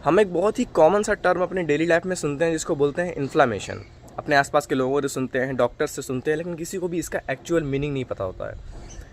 हम एक बहुत ही कॉमन सा टर्म अपने डेली लाइफ में सुनते हैं जिसको बोलते हैं इन्फ्लामेशन। अपने आसपास के लोगों से सुनते हैं, डॉक्टर्स से सुनते हैं, लेकिन किसी को भी इसका एक्चुअल मीनिंग नहीं पता होता है।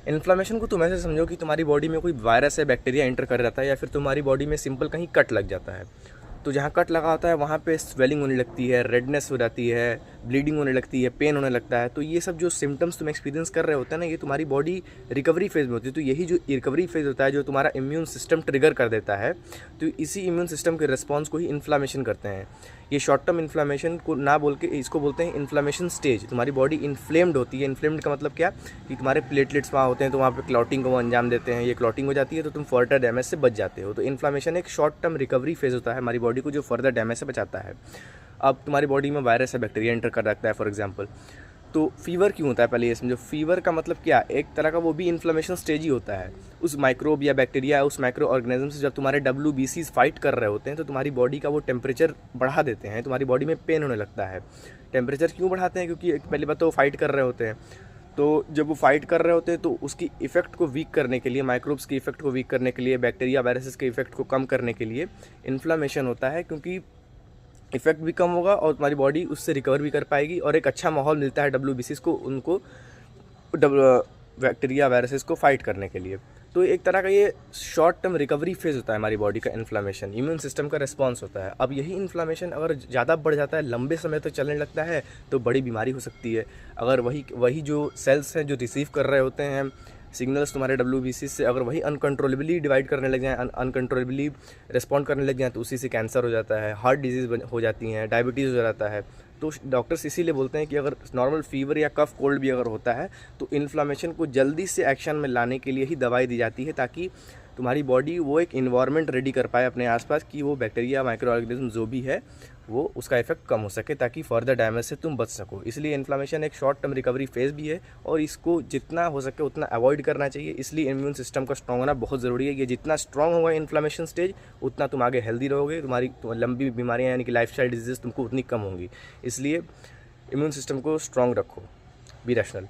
इन्फ्लामेशन को तुम ऐसे समझो कि तुम्हारी बॉडी में कोई वायरस या बैक्टीरिया एंटर कर जाता है, या फिर तुम्हारी बॉडी में सिंपल कहीं कट लग जाता है। तो जहाँ कट लगा होता है वहाँ पे स्वेलिंग होने लगती है, रेडनेस हो जाती है, ब्लीडिंग होने लगती है, पेन होने लगता है। तो ये सब जो सिम्टम्स तुम एक्सपीरियंस कर रहे होते हैं ना, ये तुम्हारी बॉडी रिकवरी फेज़ में होती है। तो यही जो रिकवरी फेज़ होता है, जो तुम्हारा इम्यून सिस्टम ट्रिगर कर देता है, तो इसी इम्यून सिस्टम के रिस्पॉन्स को ही इन्फ्लामेशन करते हैं। ये शॉर्ट टर्म इन्फ्लामेशन को ना बोल के इसको बोलते हैं इन्फ्लामेशन स्टेज। तुम्हारी बॉडी इन्फ्लेम्ड होती है। इन्फ्लेम्ड का मतलब क्या, कि तुम्हारे प्लेटलेट्स वहाँ होते हैं, तो वहाँ पे क्लॉटिंग को वो अंजाम देते हैं। ये क्लॉटिंग हो जाती है तो तुम फर्दर डैमेज से बच जाते हो। तो इन्फ्लामेशन एक शॉर्ट टर्म रिकवरी फेज़ होता है हमारी बॉडी को, जो फर्दर डैमेज से बचाता है। अब तुम्हारी बॉडी में वायरस या बैक्टीरिया एंटर कर रखता है फॉर एग्जांपल, तो फीवर क्यों होता है पहले ये समझो। फीवर का मतलब क्या, एक तरह का वो भी इन्फ्लेमेशन स्टेज ही होता है। उस माइक्रोब या बैक्टीरिया, उस माइक्रो ऑर्गेनिज्म से जब तुम्हारे WBCs फाइट कर रहे होते हैं, तो तुम्हारी बॉडी का वो टेम्परेचर बढ़ा देते हैं, तुम्हारी बॉडी में पेन होने लगता है। टेम्परेचर क्यों बढ़ाते हैं, क्योंकि पहली बात तो वो फाइट कर रहे होते हैं। तो जब वो फाइट कर रहे होते हैं तो उसकी इफेक्ट को वीक करने के लिए, माइक्रोब्स की इफेक्ट को वीक करने के लिए, बैक्टीरिया वायरसेस के इफेक्ट को कम करने के लिए इन्फ्लामेशन होता है। क्योंकि इफेक्ट भी कम होगा और तुम्हारी बॉडी उससे रिकवर भी कर पाएगी, और एक अच्छा माहौल मिलता है WBCs को, उनको बैक्टीरिया वायरसेस को फाइट करने के लिए। तो एक तरह का ये शॉर्ट टर्म रिकवरी फेज़ होता है हमारी बॉडी का। इन्फ्लामेशन इम्यून सिस्टम का रिस्पॉन्स होता है। अब यही इन्फ्लामेशन अगर ज़्यादा बढ़ जाता है, लंबे समय तक चलने लगता है, तो बड़ी बीमारी हो सकती है। अगर वही जो सेल्स हैं जो रिसीव कर रहे होते हैं सिग्नल्स तुम्हारे WBC से, अगर वही अनकंट्रोलेबली डिवाइड करने लग जाएँ, अनकंट्रोलेबली रिस्पॉन्ड करने लग जाएँ, तो उसी से कैंसर हो जाता है, हार्ट डिजीज़ हो जाती हैं, डायबिटीज़ हो जाता है। तो डॉक्टर्स इसीलिए बोलते हैं कि अगर नॉर्मल फीवर या कफ कोल्ड भी अगर होता है, तो इन्फ्लामेशन को जल्दी से एक्शन में लाने के लिए ही दवाई दी जाती है, ताकि तुम्हारी बॉडी वो एक इन्वायरमेंट रेडी कर पाए अपने आसपास कि वो बैक्टीरिया माइक्रो ऑर्गेनिज्म जो भी है वो उसका इफेक्ट कम हो सके, ताकि फर्दर डैमेज से तुम बच सको। इसलिए इन्फ्लामेशन एक शॉर्ट टर्म रिकवरी फेज़ भी है, और इसको जितना हो सके उतना अवॉइड करना चाहिए। इसलिए इम्यून सिस्टम का स्ट्रॉन्ग होना बहुत ज़रूरी है। ये जितना स्ट्रॉन्ग होगा इन्फ्लामेशन स्टेज, उतना तुम आगे हेल्दी रहोगे, तुम्हारी लंबी बीमारियाँ यानी कि लाइफस्टाइल डिजीज़ तुमको उतनी कम होंगी। इसलिए इम्यून सिस्टम को स्ट्रॉन्ग रखो। B rational.